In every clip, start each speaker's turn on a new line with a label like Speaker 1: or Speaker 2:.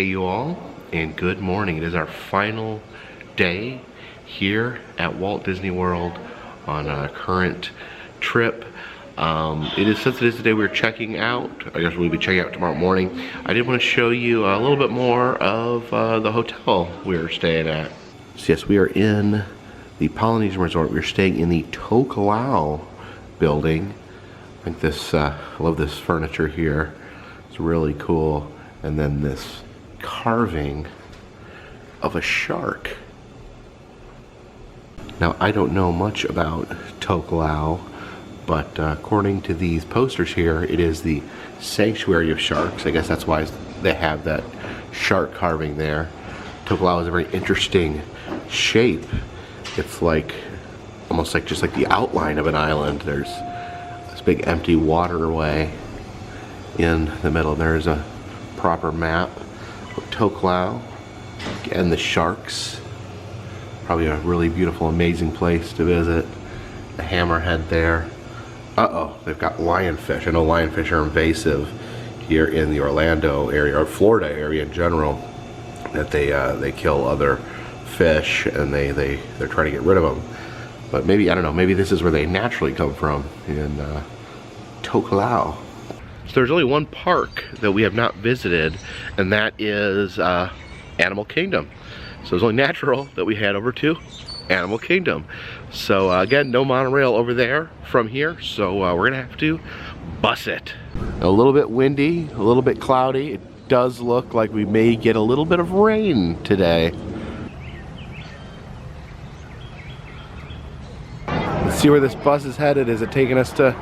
Speaker 1: Hey you all, and good morning. It is our final day here at Walt Disney World on our current trip. Since it is the day we're checking out, I guess we'll be checking out tomorrow morning. I did want to show you a little bit more of the hotel we're staying at. So yes, we are in the Polynesian Resort. We're staying in the Tokelau building. I think this, I love this furniture here. It's really cool. And then this carving of a shark. Now, I don't know much about Tokelau, but according to these posters here, it is the sanctuary of sharks. I guess that's why they have that shark carving there. Tokelau is a very interesting shape. It's like, almost like just like the outline of an island. There's this big empty waterway in the middle. There's a proper map of Tokelau and the sharks. Probably a really beautiful, amazing place to visit. The hammerhead there. Uh-oh, they've got lionfish. I know lionfish are invasive here in the Orlando area, or Florida area in general, that they kill other fish and they're trying to get rid of them. But maybe, I don't know, maybe this is where they naturally come from, in Tokelau. So there's only one park that we have not visited, and that is Animal Kingdom. So it's only natural that we head over to Animal Kingdom. So again, no monorail over there from here, so we're gonna have to bus it. A little bit windy, a little bit cloudy. It does look like we may get a little bit of rain today. Let's see where this bus is headed. Is it taking us to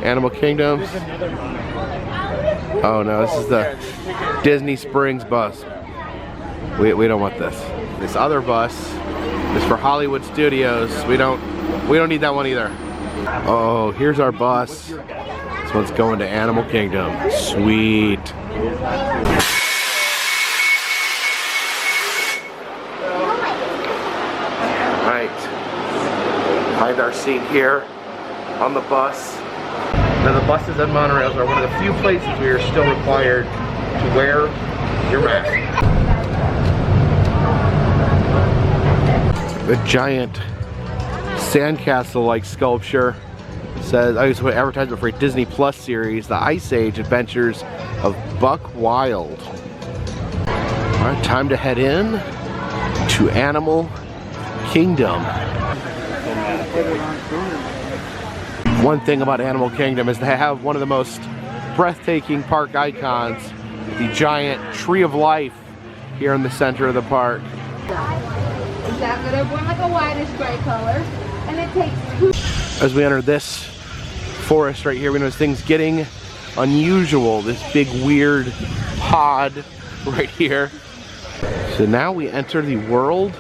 Speaker 1: Animal Kingdom? Oh no, this is the Disney Springs bus. We don't want this. This other bus is for Hollywood Studios. We don't need that one either. Oh, here's our bus. This one's going to Animal Kingdom. Sweet. Right. Find our seat here on the bus. Now the buses and monorails are one of the few places we are still required to wear your mask. A giant sandcastle-like sculpture says, I just put advertisement for a Disney Plus series, The Ice Age Adventures of Buck Wild. Alright, time to head in to Animal Kingdom. One thing about Animal Kingdom is they have one of the most breathtaking park icons, the giant Tree of Life here in the center of the park.
Speaker 2: Exactly, they're born like a whitish gray color, and it takes 2.
Speaker 1: As we enter this forest right here, we notice things getting unusual. This big weird pod right here. So now we enter the world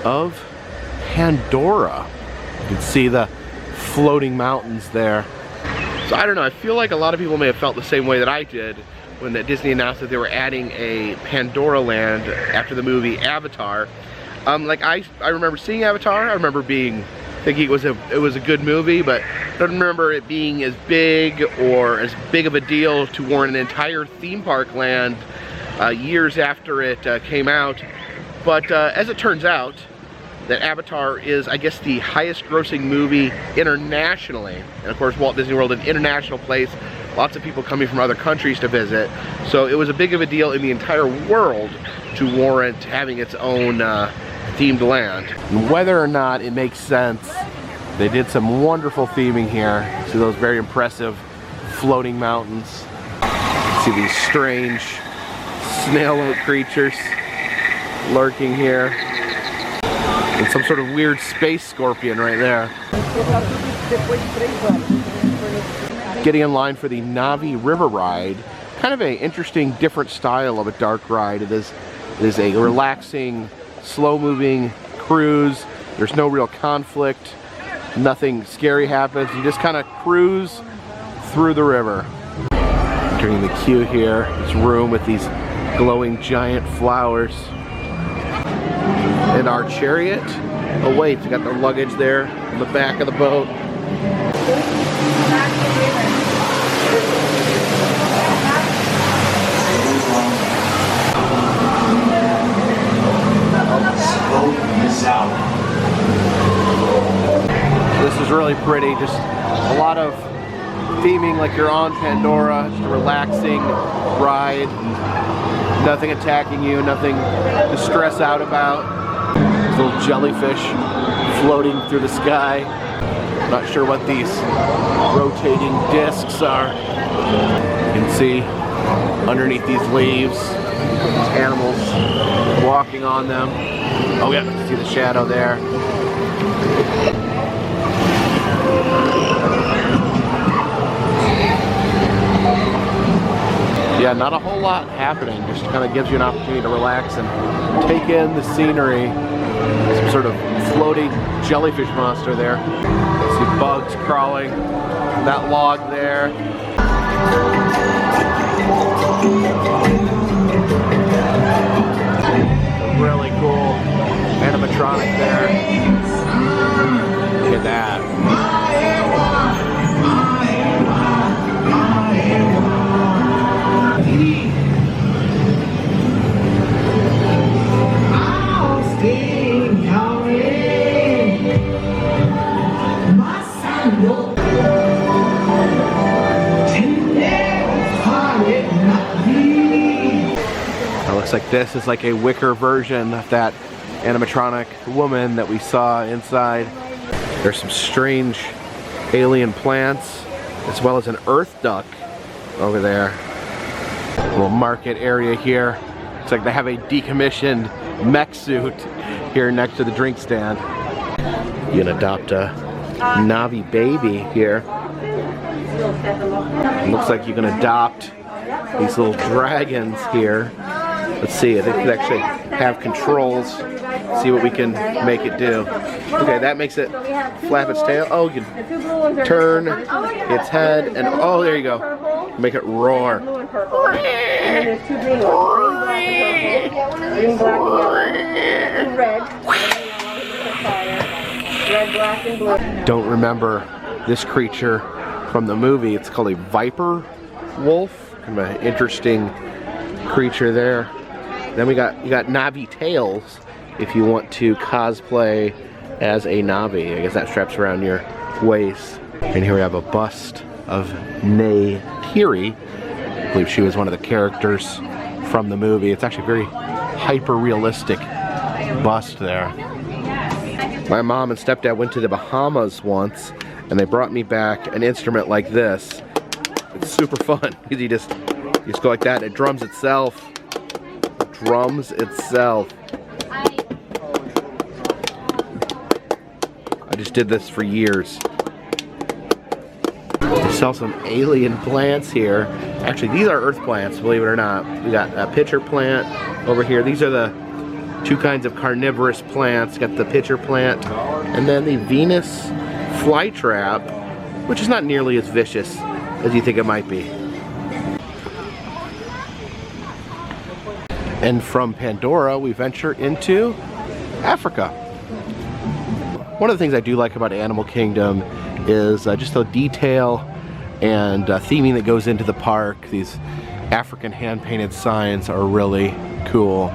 Speaker 1: of Pandora. You can see the floating mountains there. So I don't know, I feel like a lot of people may have felt the same way that I did when Disney announced that they were adding a Pandora land after the movie Avatar. Like I remember seeing Avatar. I remember thinking it was a good movie, but I don't remember it being as big of a deal to warrant an entire theme park land years after it came out. But as it turns out, that Avatar is, I guess, the highest grossing movie internationally. And of course, Walt Disney World, an international place, lots of people coming from other countries to visit. So it was a big of a deal in the entire world to warrant having its own themed land. And whether or not it makes sense, they did some wonderful theming here. See those very impressive floating mountains. See these strange snail-like creatures lurking here. And some sort of weird space scorpion right there. Getting in line for the Navi River ride. Kind of an interesting, different style of a dark ride. It is a relaxing, slow-moving cruise. There's no real conflict. Nothing scary happens. You just kind of cruise through the river. Entering the queue here, this room with these glowing giant flowers. And our chariot awaits. We got the luggage there in the back of the boat. is really pretty. Just a lot of theming like you're on Pandora. Just a relaxing ride. Nothing attacking you, nothing to stress out about. There's little jellyfish floating through the sky. Not sure what these rotating discs are. You can see underneath these leaves, animals walking on them. Oh yeah, you can see the shadow there. Yeah, not a whole lot happening. Just kind of gives you an opportunity to relax and take in the scenery. Some sort of floating jellyfish monster there. See bugs crawling from that log there. Really cool animatronic there. Look at that. Looks like this is like a wicker version of that animatronic woman that we saw inside. There's some strange alien plants as well as an earth duck over there. Little market area here. It's like they have a decommissioned mech suit here next to the drink stand. You can adopt a Navi baby here. It looks like you can adopt these little dragons here. Let's see, I think we can actually have controls, see what we can make it do. Okay, that makes it flap its tail. Oh, you can turn its head, and oh, there you go. Make it roar. Don't remember this creature from the movie. It's called a viper wolf. Kind of an interesting creature there. Then you got Navi tails if you want to cosplay as a Navi. I guess that straps around your waist. And here we have a bust of Neytiri. I believe she was one of the characters from the movie. It's actually a very hyper-realistic bust there. My mom and stepdad went to the Bahamas once and they brought me back an instrument like this. It's super fun because you just go like that and it drums itself. Drums itself. I just did this for years. They sell some alien plants here. Actually, these are earth plants, believe it or not. We got a pitcher plant over here. These are the two kinds of carnivorous plants. Got the pitcher plant and then the Venus flytrap, which is not nearly as vicious as you think it might be. And from Pandora, we venture into Africa. One of the things I do like about Animal Kingdom is just the detail and theming that goes into the park. These African hand-painted signs are really cool.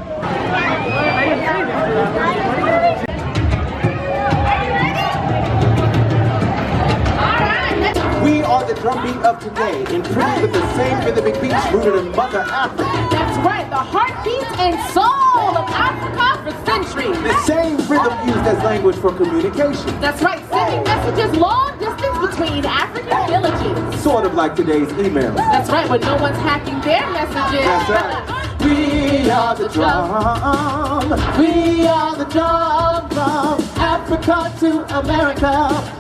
Speaker 3: We are the drumbeat of today, imprinted with the same rhythmic beats rooted in Mother Africa.
Speaker 4: That's right, the heartbeat and soul of Africa for centuries.
Speaker 3: The same rhythm used as language for communication.
Speaker 4: That's right, sending messages long distance between African villages.
Speaker 3: Sort of like today's emails.
Speaker 4: That's right, when no one's hacking their messages.
Speaker 3: That's right. We are the drum. We are the drum from Africa to America.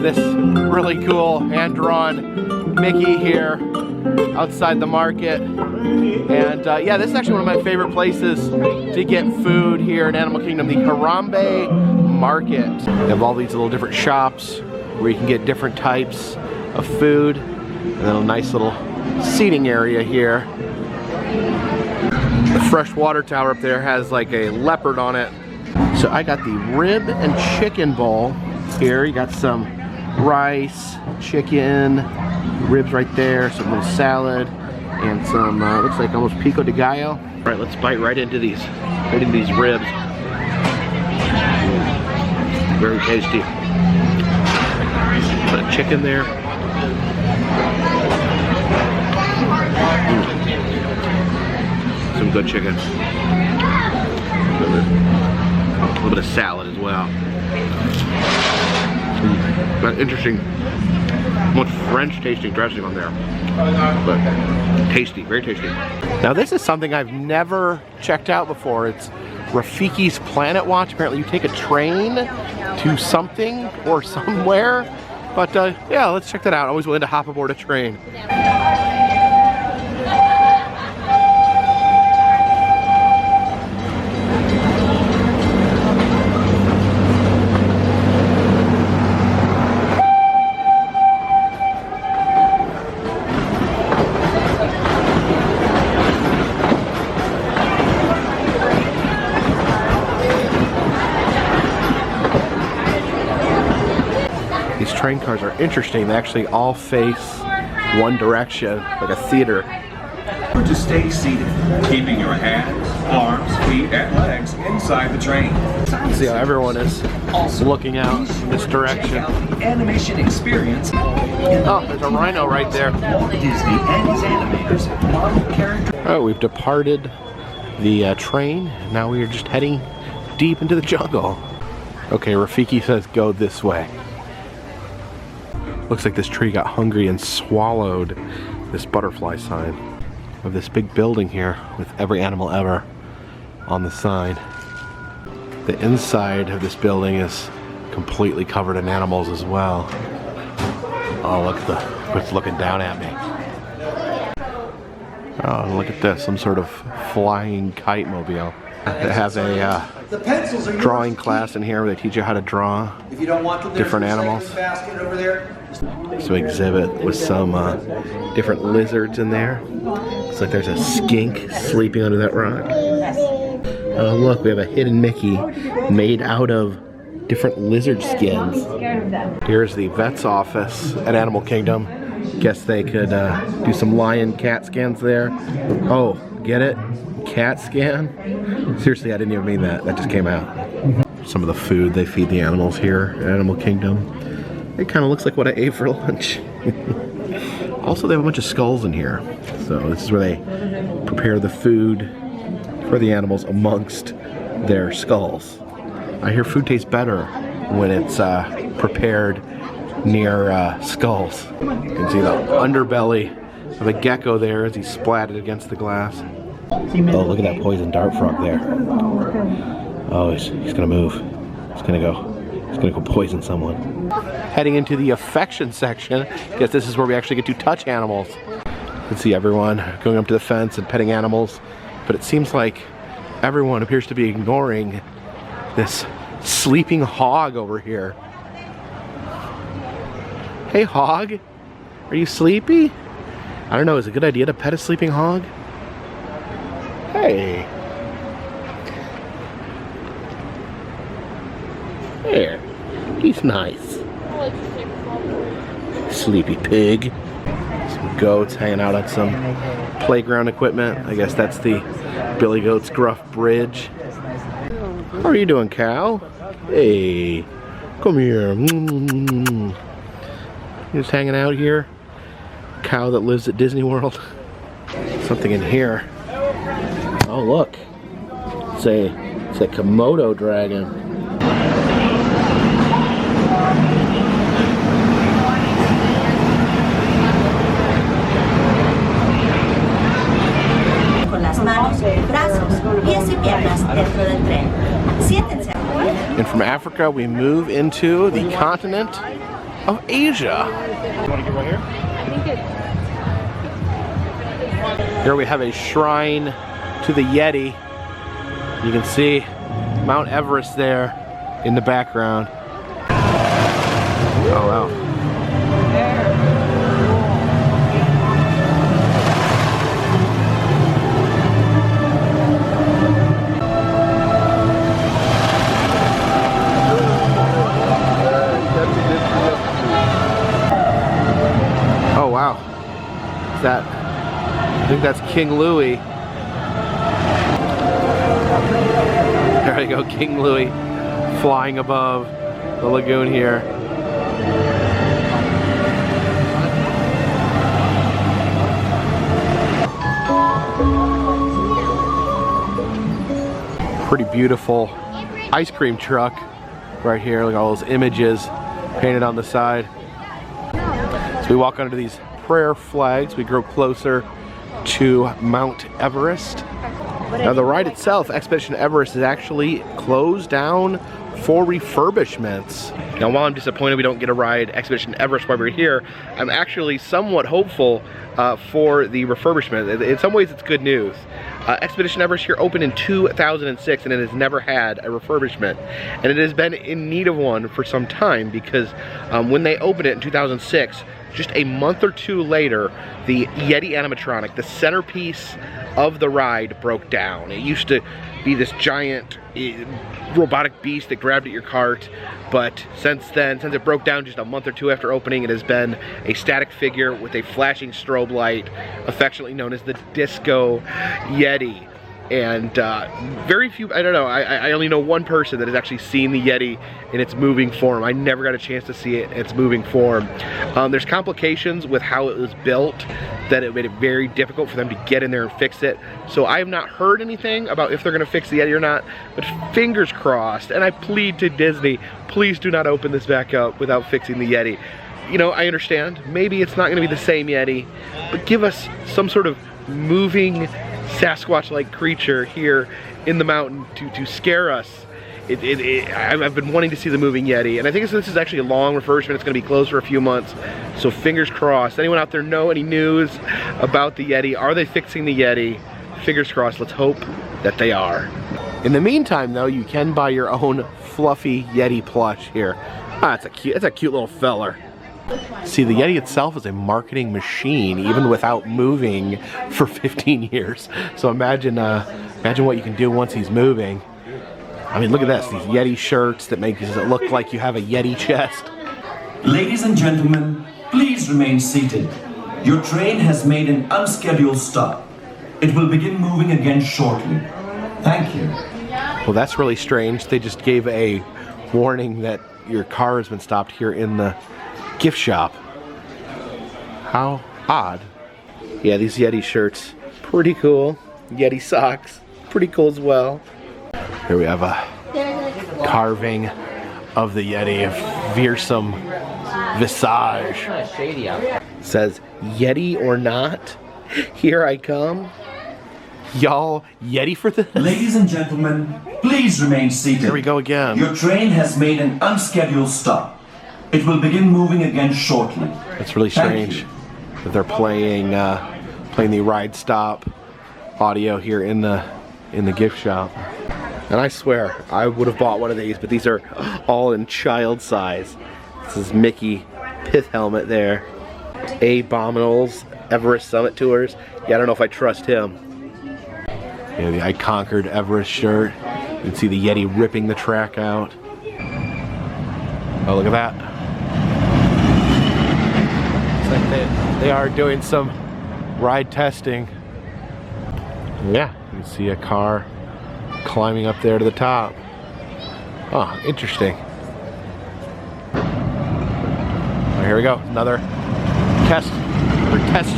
Speaker 1: This really cool hand-drawn Mickey here outside the market. And yeah, this is actually one of my favorite places to get food here in Animal Kingdom, the Harambee Market. They have all these little different shops where you can get different types of food. And then a nice little seating area here. The fresh water tower up there has like a leopard on it. So I got the rib and chicken bowl Here you got some rice, chicken, ribs right there, some little salad, and some looks like almost pico de gallo. All right, let's bite right into these ribs. Very tasty. Put a chicken there. Some good chicken. A little bit of salad as well. But interesting, much French tasting dressing on there. But tasty, very tasty. Now this is something I've never checked out before. It's Rafiki's Planet Watch. Apparently you take a train to something or somewhere. But yeah, let's check that out. Always willing to hop aboard a train. Train cars are interesting. They actually all face one direction, like a theater.
Speaker 5: To stay seated, keeping your hands, arms, feet, and legs inside the train.
Speaker 1: See how everyone is looking out in this direction.
Speaker 5: Check out the animation experience.
Speaker 1: Oh, there's a rhino right there.
Speaker 5: Disney and his animators model character.
Speaker 1: Oh, we've departed the train. Now we are just heading deep into the jungle. Okay, Rafiki says go this way. Looks like this tree got hungry and swallowed this butterfly sign of this big building here with every animal ever on the sign. The inside of this building is completely covered in animals as well. Oh, look at it's looking down at me. Oh, look at this, some sort of flying kite mobile. They have a drawing class in here where they teach you how to draw different animals. Some exhibit with some different lizards in there. Looks like there's a skink sleeping under that rock. Oh look, we have a hidden Mickey made out of different lizard skins. Here's the vet's office at Animal Kingdom. Guess they could do some lion cat scans there. Oh, get it? Cat scan? Seriously, I didn't even mean that. That just came out. Some of the food they feed the animals here at Animal Kingdom. It kind of looks like what I ate for lunch. Also, they have a bunch of skulls in here. So this is where they prepare the food for the animals amongst their skulls. I hear food tastes better when it's prepared near skulls. You can see the underbelly of a gecko there as he's splatted against the glass. Oh, look at that poison dart frog there. Oh, he's gonna move. He's gonna go poison someone. Heading into the affection section. Guess this is where we actually get to touch animals. You can see everyone going up to the fence and petting animals, but it seems like everyone appears to be ignoring this sleeping hog over here. Hey hog, are you sleepy? I don't know, is it a good idea to pet a sleeping hog? Hey. There, he's nice. Sleepy pig. Some goats hanging out on some playground equipment. I guess that's the Billy Goat's Gruff Bridge. How are you doing, cow? Hey, come here. Just hanging out here. Cow that lives at Disney World. Something in here. Oh look, it's a Komodo dragon. And from Africa, we move into the continent of Asia. You want to get right here? I think it's... Here we have a shrine to the Yeti. You can see Mount Everest there in the background. Oh wow. King Louie. There we go, King Louie flying above the lagoon here. Pretty beautiful ice cream truck right here. Look at all those images painted on the side. So we walk under these prayer flags. We grow closer to Mount Everest. Now the ride itself, Expedition Everest, is actually closed down for refurbishments. Now while I'm disappointed we don't get a ride Expedition Everest while we're here, I'm actually somewhat hopeful for the refurbishment. In some ways it's good news. Expedition Everest here opened in 2006 and it has never had a refurbishment. And it has been in need of one for some time because when they opened it in 2006, just a month or two later, the Yeti animatronic, the centerpiece of the ride, broke down. It used to be this giant robotic beast that grabbed at your cart, but since then, since it broke down just a month or two after opening, it has been a static figure with a flashing strobe light, affectionately known as the Disco Yeti. And very few, I don't know, I only know one person that has actually seen the Yeti in its moving form. I never got a chance to see it in its moving form. There's complications with how it was built that it made it very difficult for them to get in there and fix it. So I have not heard anything about if they're gonna fix the Yeti or not, but fingers crossed. And I plead to Disney, please do not open this back up without fixing the Yeti. You know, I understand, maybe it's not gonna be the same Yeti, but give us some sort of moving Sasquatch-like creature here in the mountain to scare us. I've been wanting to see the moving Yeti, and I think this is actually a long refurbishment. It's going to be closed for a few months, so fingers crossed. Anyone out there know any news about the Yeti? Are they fixing the Yeti? Fingers crossed. Let's hope that they are. In the meantime, though, you can buy your own fluffy Yeti plush here. Ah, it's a cute little feller. See, the Yeti itself is a marketing machine, even without moving for 15 years. So imagine what you can do once he's moving. I mean, look at this, these Yeti shirts that make it look like you have a Yeti chest.
Speaker 5: Ladies and gentlemen, please remain seated. Your train has made an unscheduled stop. It will begin moving again shortly. Thank you.
Speaker 1: Well, that's really strange. They just gave a warning that your car has been stopped here in the gift shop. How odd. Yeah, these Yeti shirts, pretty cool. Yeti socks, pretty cool as well. Here we have a carving of the Yeti, a fearsome visage. It says, Yeti or not, here I come. Y'all Yeti for this?
Speaker 5: Ladies and gentlemen, please remain seated.
Speaker 1: Here we go again.
Speaker 5: Your train has made an unscheduled stop. It will begin moving again shortly.
Speaker 1: It's really strange that they're playing the ride stop audio here in the gift shop. And I swear I would have bought one of these, but these are all in child size. This is Mickey pith helmet there. Abominals, Everest Summit Tours. Yeah, I don't know if I trust him. Yeah, the I Conquered Everest shirt. You can see the Yeti ripping the track out. Oh, look at that. They are doing some ride testing. Yeah, you can see a car climbing up there to the top. Oh, interesting. Oh, here we go, another test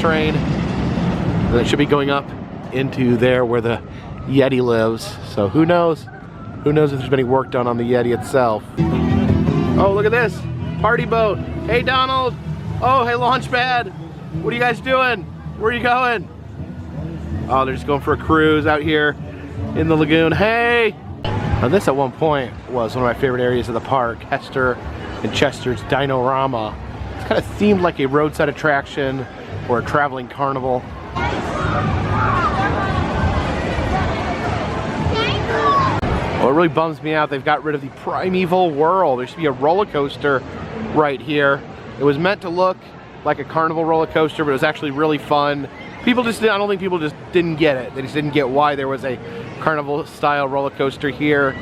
Speaker 1: train. And it should be going up into there where the Yeti lives. So who knows? Who knows if there's been any work done on the Yeti itself. Oh, look at this, party boat. Hey, Donald. Oh, hey, Launchpad. What are you guys doing? Where are you going? Oh, they're just going for a cruise out here in the lagoon. Hey! Now this at one point was one of my favorite areas of the park, Hester and Chester's Dino-Rama. It's kind of themed like a roadside attraction or a traveling carnival. Well, it really bums me out they've got rid of the Primeval Whirl. There should be a roller coaster right here. It was meant to look like a carnival roller coaster, but it was actually really fun. People just, I don't think people just didn't get it. They just didn't get why there was a carnival style roller coaster here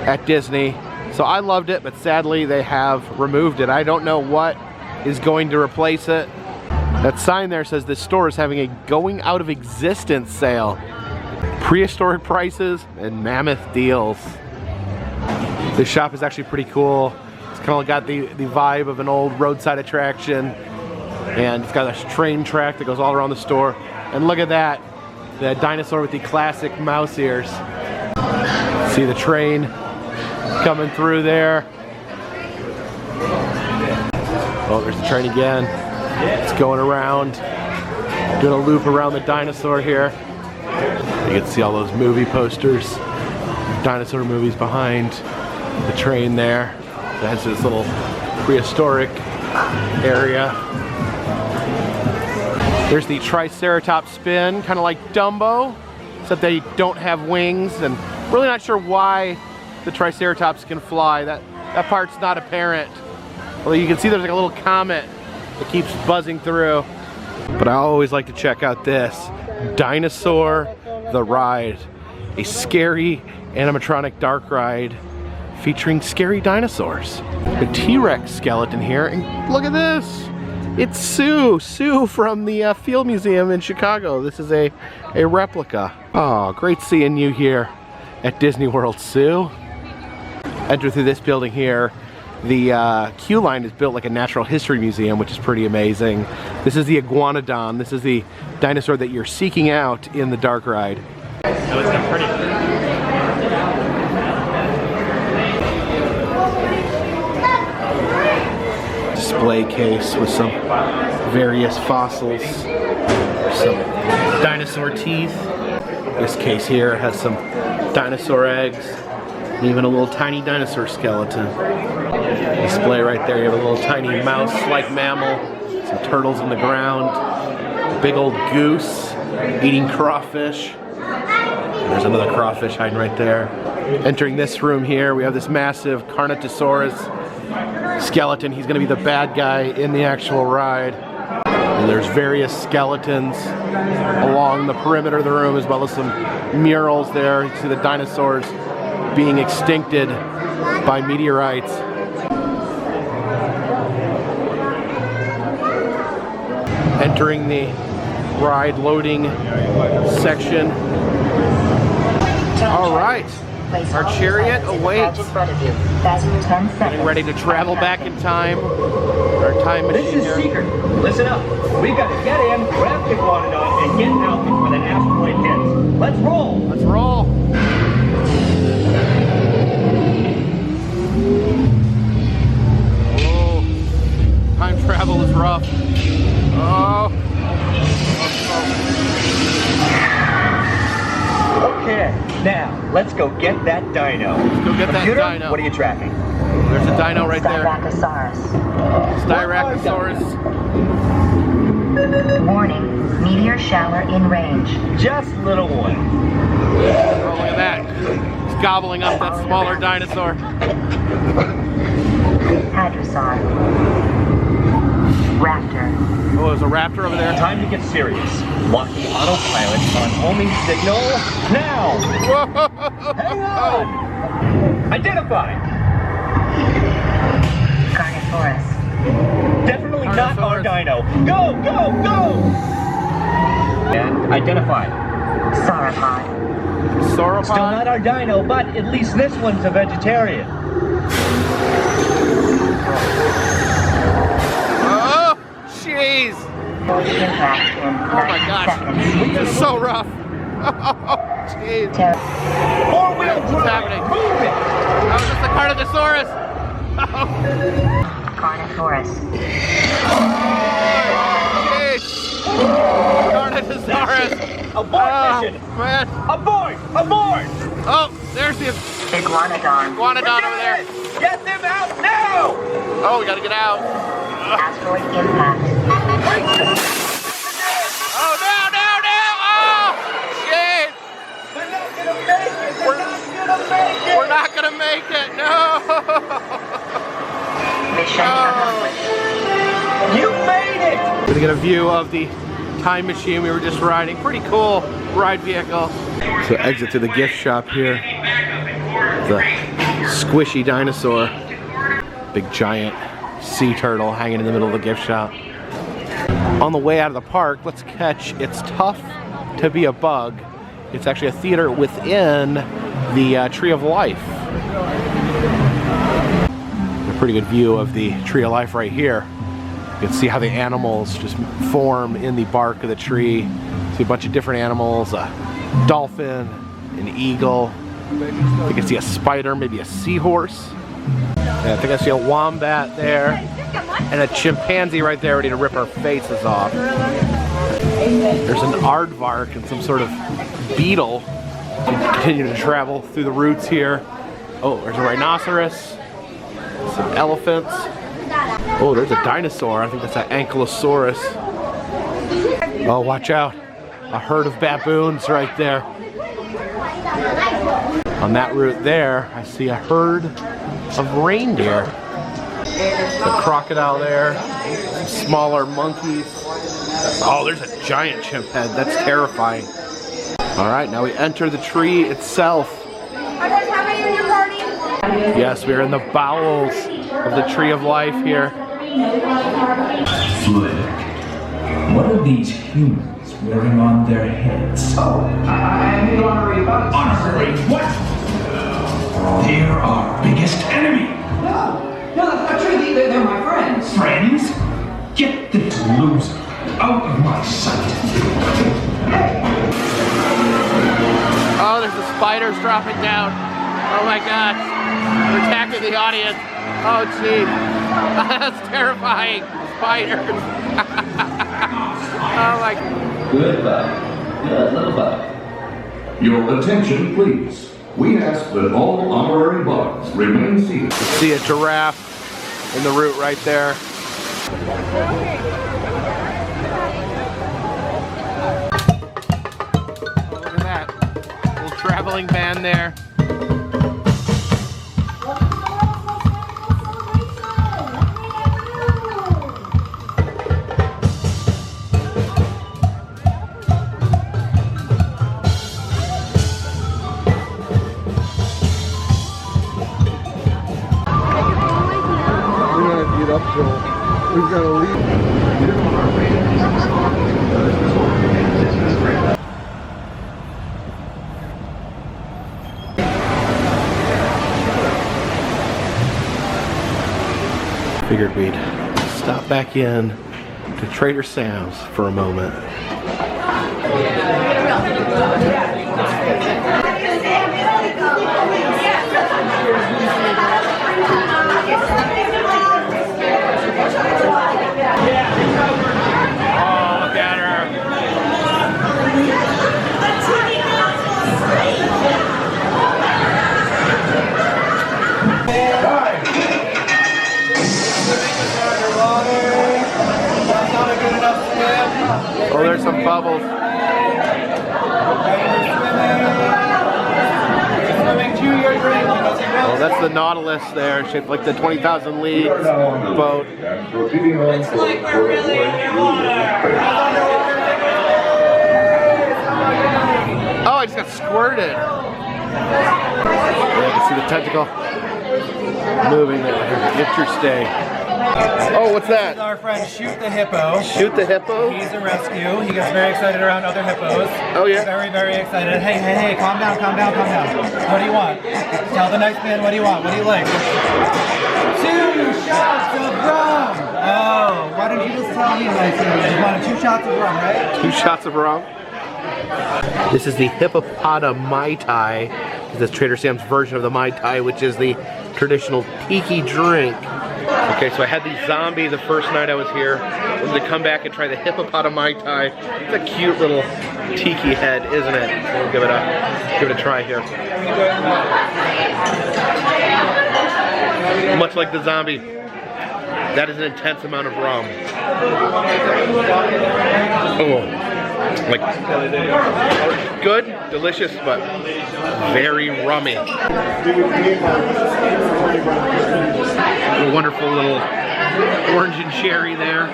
Speaker 1: at Disney. So I loved it, but sadly they have removed it. I don't know what is going to replace it. That sign there says this store is having a going out of existence sale. Prehistoric prices and mammoth deals. This shop is actually pretty cool. It's kind of got the vibe of an old roadside attraction. And it's got a train track that goes all around the store. And look at that. That dinosaur with the classic mouse ears. See the train coming through there. Oh, there's the train again. It's going around, doing a loop around the dinosaur here. You can see all those movie posters, dinosaur movies behind the train there. That's this little prehistoric area. There's the Triceratops spin, kind of like Dumbo, except they don't have wings, and really not sure why the Triceratops can fly. That part's not apparent. Although you can see there's like a little comet that keeps buzzing through. But I always like to check out this Dinosaur the Ride, a scary animatronic dark ride featuring scary dinosaurs. The T-Rex skeleton here, and look at this. It's Sue from the Field Museum in Chicago. This is a replica. Oh, great seeing you here at Disney World, Sue. Enter through this building here. The queue line is built like a natural history museum, which is pretty amazing. This is the iguanodon. This is the dinosaur that you're seeking out in the dark ride. Display case with some various fossils. Some dinosaur teeth. This case here has some dinosaur eggs. And even a little tiny dinosaur skeleton. Display right there, you have a little tiny mouse-like mammal, some turtles in the ground, a big old goose eating crawfish. There's another crawfish hiding right there. Entering this room here, we have this massive Carnotaurus skeleton. He's going to be the bad guy in the actual ride. And there's various skeletons along the perimeter of the room, as well as some murals there. You see the dinosaurs being extincted by meteorites. Entering the ride loading section. All right, our chariot awaits. Getting ready to travel back in time. Our time machine
Speaker 6: This is
Speaker 1: here.
Speaker 6: secret. Listen up. We gotta get in, grab the Iguanodon, and get out before that asteroid hits. Let's roll.
Speaker 1: Let's roll. Oh, time travel is rough. Oh.
Speaker 6: Okay, now let's go get that dino.
Speaker 1: Let's go get that
Speaker 6: Computer,
Speaker 1: dino.
Speaker 6: what are you tracking?
Speaker 1: There's a dino right there.
Speaker 7: Styracosaurus.
Speaker 1: Styracosaurus.
Speaker 7: Warning, meteor shower in range.
Speaker 6: Just little one.
Speaker 1: Oh, look at that. It's gobbling up that smaller dinosaur.
Speaker 7: Hadrosaur. Raptor.
Speaker 1: Oh, there's a raptor over there.
Speaker 6: Time to get serious. Locking autopilot on homing signal now. Hang on. Identify.
Speaker 7: Carnotaurus.
Speaker 6: Definitely not our dino. Go, go, go. And identify.
Speaker 7: Sauropod.
Speaker 1: Sauropod.
Speaker 6: Still not our dino, but at least this one's a vegetarian.
Speaker 1: Oh, jeez.
Speaker 7: Impact in
Speaker 1: Oh my
Speaker 7: 90
Speaker 1: gosh.
Speaker 7: seconds.
Speaker 1: This is so rough. Oh, jeez.
Speaker 6: Four-wheel
Speaker 1: What's
Speaker 6: drive.
Speaker 1: happening?
Speaker 6: Move it.
Speaker 1: That was just the Carnotaurus.
Speaker 7: Carnotaurus.
Speaker 1: Jeez. Carnotaurus.
Speaker 6: Abort mission.
Speaker 1: Man.
Speaker 6: Abort. Abort.
Speaker 1: Oh, there's the
Speaker 7: Iguanodon.
Speaker 1: iguanodon over there.
Speaker 6: Get them out now.
Speaker 1: Oh, we gotta get out.
Speaker 7: Asteroid impact.
Speaker 1: Oh, no. Oh, jeez.
Speaker 6: They're not gonna make it. They're not gonna make it.
Speaker 1: We're not gonna make it. No.
Speaker 7: Mission accomplished.
Speaker 6: You made it.
Speaker 1: Gonna get a view of the time machine we were just riding. Pretty cool ride vehicle. So exit to the gift shop here. The squishy dinosaur. Big giant sea turtle hanging in the middle of the gift shop. On the way out of the park, let's catch It's Tough to Be a Bug. It's actually a theater within the Tree of Life. A pretty good view of the Tree of Life right here. You can see how the animals just form in the bark of the tree. See a bunch of different animals, a dolphin, an eagle. You can see a spider, maybe a seahorse. Yeah, I think I see a wombat there. And a chimpanzee right there ready to rip our faces off. There's an aardvark and some sort of beetle. Continue to travel through the roots here. Oh, there's a rhinoceros. Some elephants. Oh, there's a dinosaur. I think that's an ankylosaurus. Oh, watch out. A herd of baboons right there. On that route there, I see a herd of reindeer. The crocodile there. Some smaller monkeys. Oh, there's a giant chimp head. That's terrifying. All right, now we enter the tree itself. Yes, we are in the bowels of the Tree of Life here.
Speaker 5: Flick. What are these humans wearing on their heads? Oh, I'm the honorary bug. Honorary what? They're our biggest enemy.
Speaker 8: No, that's not true. They're my friends.
Speaker 5: Friends? Get this loser out of my sight.
Speaker 1: Oh, there's the spiders dropping down. Oh my gosh. They're attacking the audience. Oh gee. That's terrifying. Spiders. Oh my god.
Speaker 9: Good bug. Good little bug. Your attention, please. We ask that all honorary bugs remain seated.
Speaker 1: You see a giraffe in the route right there. Oh, look at that. Little traveling band there.
Speaker 10: We've got to leave.
Speaker 1: Figured we'd stop back in to Trader Sam's for a moment. Oh, there's some bubbles. Oh, that's the Nautilus there, shaped like the 20,000 leagues boat.
Speaker 10: It's like we're really underwater.
Speaker 1: Oh, I just got squirted. Yeah, you can see the tentacle moving there. Interesting. Oh, what's that?
Speaker 11: This is our friend Shoot the Hippo.
Speaker 1: Shoot the Hippo?
Speaker 11: He's a rescue. He gets very excited around other hippos.
Speaker 1: Oh, yeah?
Speaker 11: Very, very excited. Hey, hey, hey, calm down, calm down, calm down. What do you want? Tell the next man what do you want. What do you like? 2 shots of rum! Oh, why didn't you just tell me like you wanted 2 shots of rum, right?
Speaker 1: 2 shots of rum. This is the Hippopotami Mai Tai. This is Trader Sam's version of the Mai Tai, which is the traditional tiki drink. Okay, so I had the zombie the first night I was here. I wanted to come back and try the Hippopotami Mai Tai. It's a cute little tiki head, isn't it? So we'll give it a try here. Much like the zombie, that is an intense amount of rum. Oh. Like, good, delicious, but very rummy. A wonderful little orange and cherry there.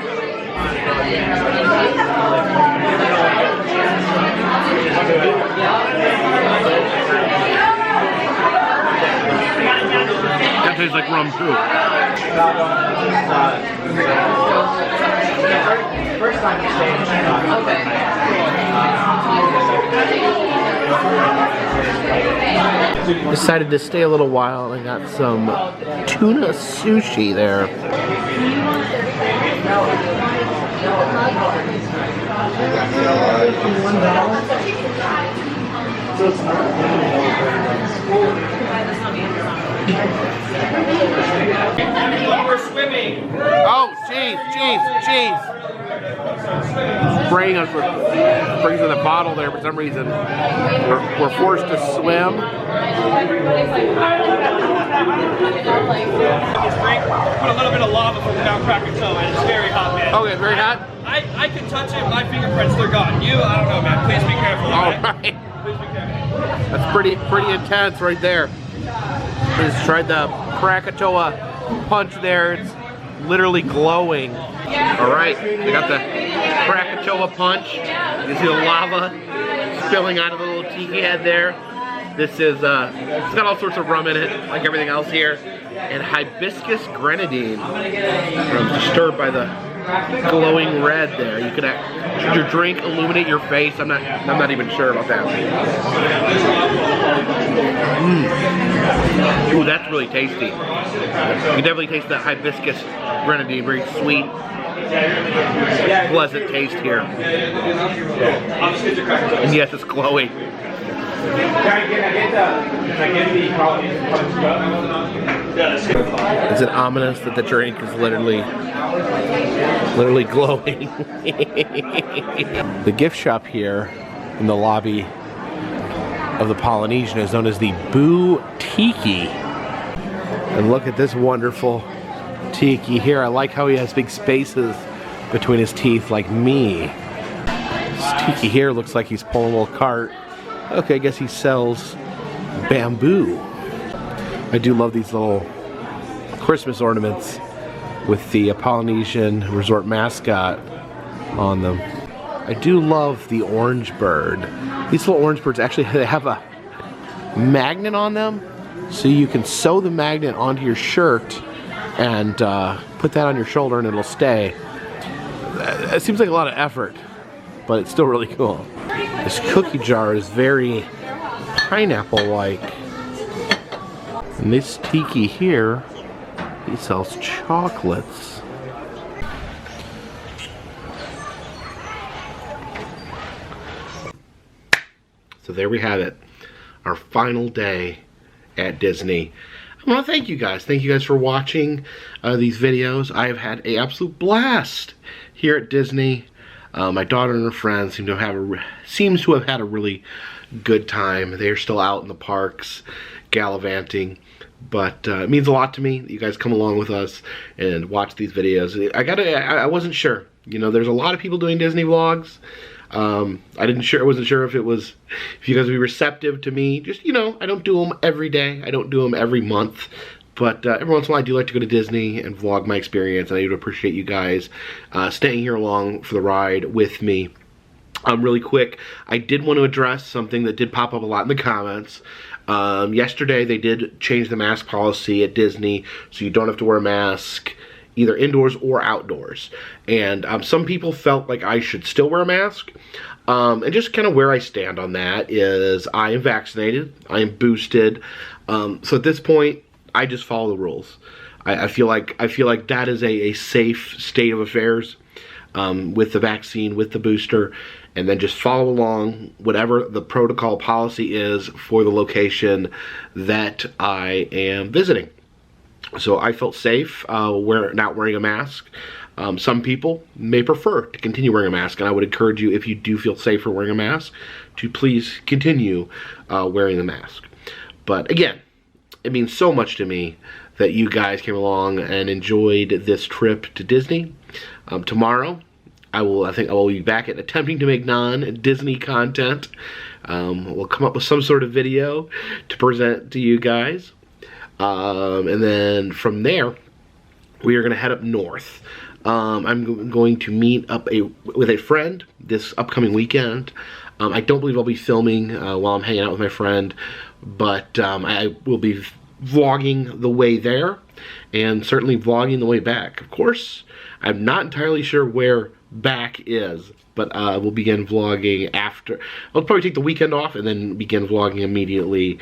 Speaker 1: That tastes like rum too.
Speaker 11: First time you say
Speaker 1: Decided to stay a little while and I got some tuna sushi there.
Speaker 6: We're swimming.
Speaker 1: Oh, jeez. Spraying us with brings in the bottle there for some reason. We're forced to swim.
Speaker 6: Put a little bit of lava from Mount Krakatoa and it's very hot, man.
Speaker 1: Okay, very hot?
Speaker 6: I can touch it, my fingerprints, they're gone. You, I don't know, man. Please be careful.
Speaker 1: All
Speaker 6: Okay?
Speaker 1: right.
Speaker 6: Please be careful.
Speaker 1: That's pretty intense right there. Just tried the Krakatoa Punch there. It's literally glowing. All right, we got the Krakatoa Punch. You see the lava spilling out of the little tiki head there. This is, it's got all sorts of rum in it, like everything else here. And hibiscus grenadine. I'm disturbed by the glowing red there. You could should your drink illuminate your face? I'm not even sure about that. Ooh, that's really tasty. You can definitely taste that hibiscus grenadine, very sweet, pleasant taste here. And yes, it's glowing. Is it ominous that the drink is literally glowing? The gift shop here in the lobby of the Polynesian is known as the Boo Tiki. And look at this wonderful tiki here. I like how he has big spaces between his teeth like me. This tiki here looks like he's pulling a little cart. Okay, I guess he sells bamboo. I do love these little Christmas ornaments with the Polynesian resort mascot on them. I do love the orange bird. These little orange birds actually they have a magnet on them, so you can sew the magnet onto your shirt and put that on your shoulder and it'll stay. It seems like a lot of effort, but it's still really cool. This cookie jar is very pineapple-like. And this tiki here, he sells chocolates. So there we have it. Our final day at Disney. I want to thank you guys. Thank you guys for watching these videos. I have had an absolute blast here at Disney. My daughter and her friends seem to have had a really good time. They're still out in the parks, gallivanting. But it means a lot to me that you guys come along with us and watch these videos. I wasn't sure. You know, there's a lot of people doing Disney vlogs. I wasn't sure if you guys would be receptive to me. Just, you know, I don't do them every day. I don't do them every month. But every once in a while I do like to go to Disney and vlog my experience. And I do appreciate you guys staying here along for the ride with me. Really quick, I did want to address something that did pop up a lot in the comments. Yesterday they did change the mask policy at Disney, so you don't have to wear a mask either indoors or outdoors. And some people felt like I should still wear a mask. And just kind of where I stand on that is I am vaccinated, I am boosted. So at this point, I just follow the rules. I feel like that is a safe state of affairs with the vaccine, with the booster, and then just follow along whatever the protocol policy is for the location that I am visiting. So I felt safe not wearing a mask. Some people may prefer to continue wearing a mask, and I would encourage you, if you do feel safer wearing a mask, to please continue wearing the mask. But again, it means so much to me that you guys came along and enjoyed this trip to Disney. Tomorrow, I think I will be back at attempting to make non-Disney content. We'll come up with some sort of video to present to you guys. And then from there, we are going to head up north. I'm going to meet up with a friend this upcoming weekend. I don't believe I'll be filming while I'm hanging out with my friend, but I will be vlogging the way there, and certainly vlogging the way back. Of course, I'm not entirely sure where back is, but we'll begin vlogging after. I'll probably take the weekend off and then begin vlogging immediately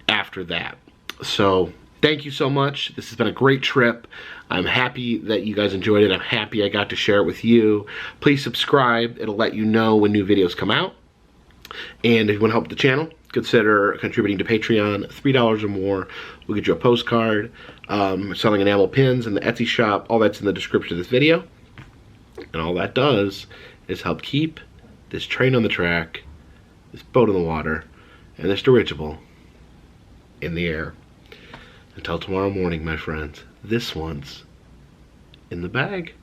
Speaker 1: after that. So thank you so much. This has been a great trip. I'm happy that you guys enjoyed it. I'm happy I got to share it with you. Please subscribe. It'll let you know when new videos come out. And if you want to help the channel, consider contributing to Patreon. $3 or more will get you a postcard. Selling enamel pins in the Etsy shop. All that's in the description of this video. And all that does is help keep this train on the track, this boat in the water, and this dirigible in the air. Until tomorrow morning, my friends, this one's in the bag.